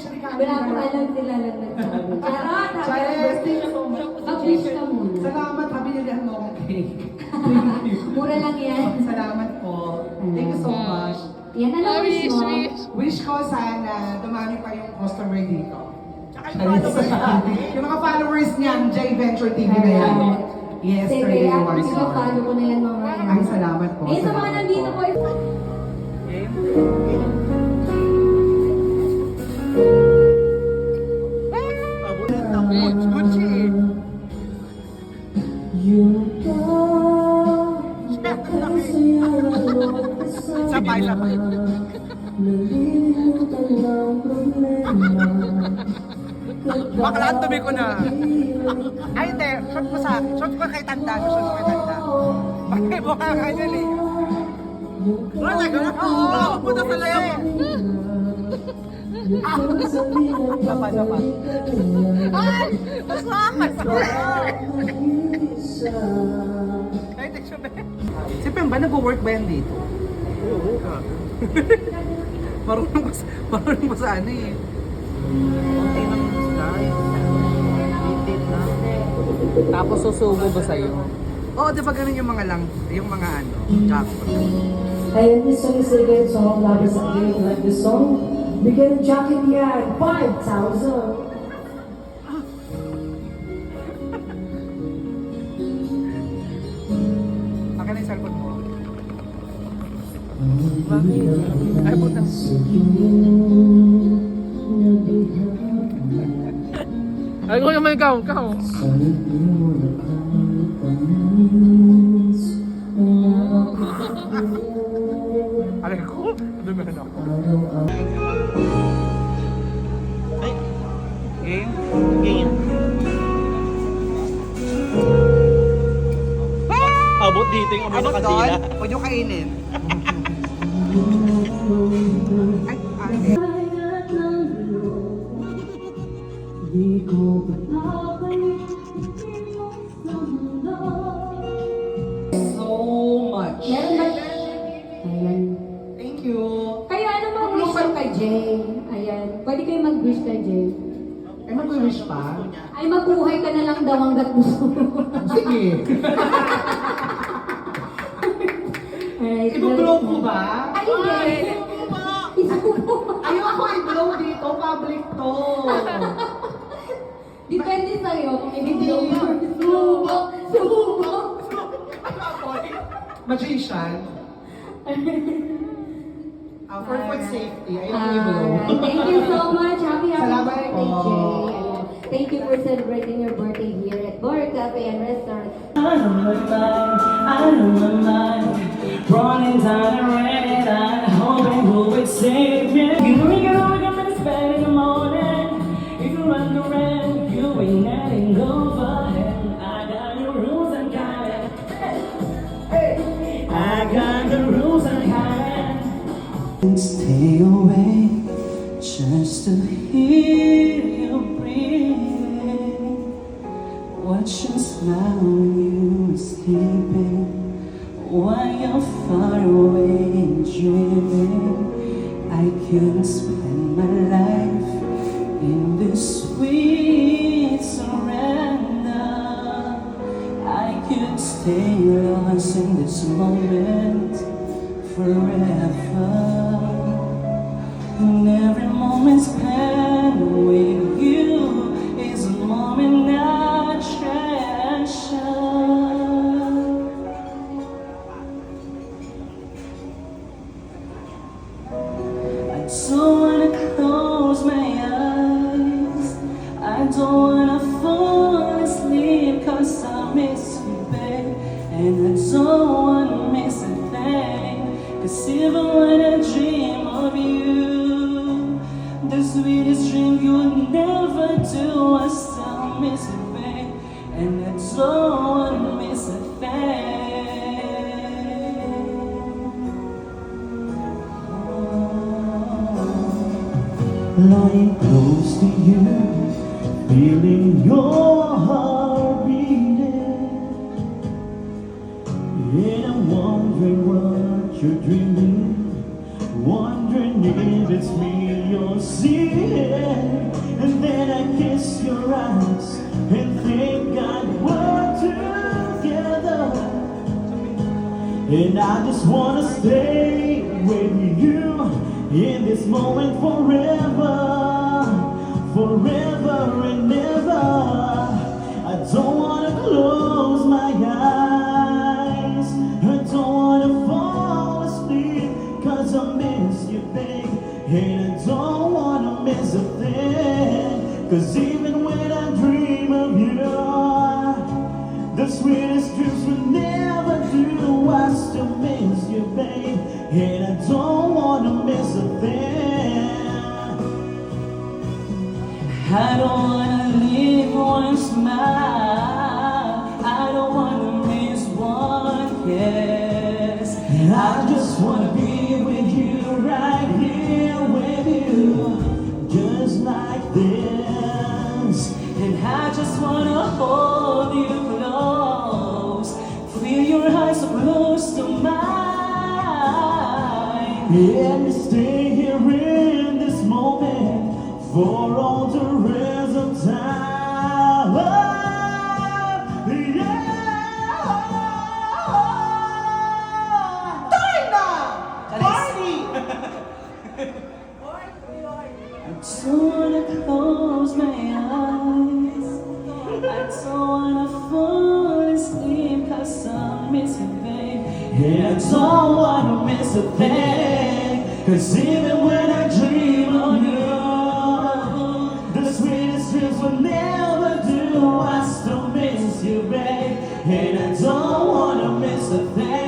Wala ko alam sila lang nagsabi. Charot! Mag-wish ka muna. Salamat, habilihan mo akong cake. Thank you. Mura lang yan. Salamat po. Thank you so much. Yan, ano wish mo? Wish ko sana dumami pa yung customer dito. Yung mga followers niyan, J Venture TV na yan. Yes, Sige, 31 sige, follow ko na yan mamaya. Ay, salamat po. Eh, sa mga Salamat nandito po. po. Sabay-sabay. Bakla ang dumi ko na. Ay, hindi. Shot mo sa akin. Shot ko kay Tanda. Shot ko kay Tanda. Bakit mukha ka yan eh. Wala ka na. Oo, punta sa layo. Sapa. Ay! Masakas! Ay, teksyo ba? Si Pem ba nag-work ba yan dito? Oo ka. Marunong ba sa ano eh? Konti ng style. Litid na. Tapos susubo ba sa'yo? Oo, di ba ganun yung mga ano, jackpot. And this song is a good song, lovers and they like this song. Bigyan ng jacket yan, 5,000. Akin na yung cellphone mo. Ay, puta. Ay, ko naman ikaw. Aray ko, dumihan ako. Ay, game. Abot dito yung amoy na kadila. Huwag yung kainin. Ay, so much. Meron ba? Ayan. Thank you. Kayo, ano mag-wish ko kay Jay? Ayan. Pwede kayo mag-wish kay Jay. Ay, mag-wish pa? Ay, mabuhay ka na lang daw hanggat gusto mo. Sige. Alright. Ibublow ko ba? Ay, hindi. Isubo. Ayoko i-blow dito, public to. Depende sa'yo kung i-blow mo. Subo. Magician. For food safety, ayoko i-blow. Thank you so much. Happy Salamat birthday, po. Jay. Ayan. Thank you for celebrating your birthday here at Bar Cafe and Restaurant. Out of my mind, running down the red eye, hoping who would save me. You know you gotta wake up and spend in the morning. If you run around, you ain't letting go for him. I got your rules and kind. I got the rules and kind. Stay away just to hear you breathing. Watch you smile when you were sleeping, while you're far away dreaming. I couldn't spend my life in this sweet surrender. I could stay lost in this moment forever. And every moment spent with you is a moment I treasure. I don't wanna close my eyes, I don't wanna fall asleep, 'cause I miss you, babe. And I don't wanna miss a thing, 'cause even when I dream of you, the sweetest dream you would never do, I still miss you, babe. And I don't wanna miss a thing. Lying close to you, feeling your heart beating, and I'm wondering what you're dreaming, wondering if it's me you're seeing. I just wanna stay with you in this moment forever, forever and ever. I don't wanna close my eyes, I don't wanna fall asleep, 'cause I miss you, babe, and I don't wanna miss a thing. 'Cause even when I dream of you, the sweetest dreams will never do. I still miss you, babe, and I don't wanna miss a thing. I don't wanna leave one smile, I don't wanna miss one kiss. I just wanna be with you, right here with you, just like this. And I just wanna hold you close, feel your eyes so close to mine, and stay here in this moment for all the rest of time. Yeah. Party! I don't wanna close my eyes, I don't wanna fall asleep, 'cause I miss you, babe, and I don't wanna miss a thing. 'Cause even when I dream of you, the sweetest dreams will never do. I still miss you, babe, and I don't wanna miss a thing.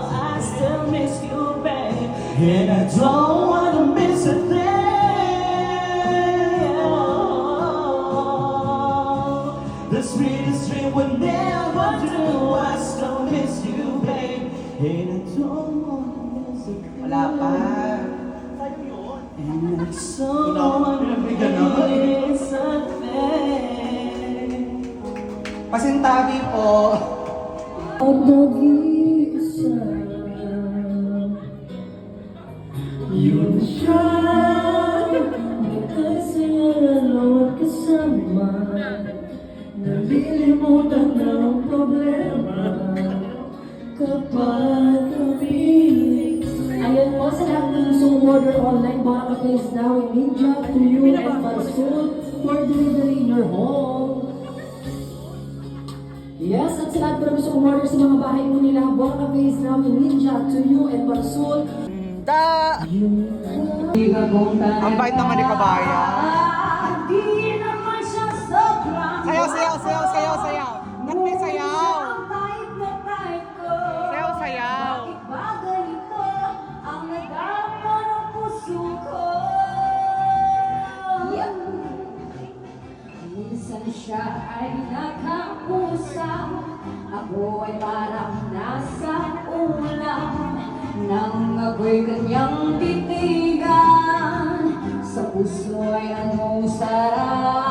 I still miss you, babe, and I don't wanna miss a thing. The sweetest dream will never do. I still miss you, babe, and I don't wanna miss a thing. Wala pa. And I don't wanna miss a thing. Pasintabi po. Ang nag-iisa, yun siya, nagkasingalo at kasama, nalilimutan ng problema kapag kami. Ayun po sa lahat ng gusto order online, baka ka-place now in Ninja to you and Parsul for delivery in your home. Yes, at sa lahat po gusto order sa mga bahay mo nila, baka ka-place now in Ninja to you and Parsul. Ang bait naman ni Kabaya. Di naman siya sobrang Sayaw, sayaw, sayaw, sayaw, sayaw. Ba't may sayaw? ang bait na bait ko. Sayaw, sayaw. Bakit ba ganito ang nadarama ng puso ko? Minsan siya ay nakapusa, ako ay parang nasa ulam. Nang ako'y kanyang titigan, sa puso ay ang sarap.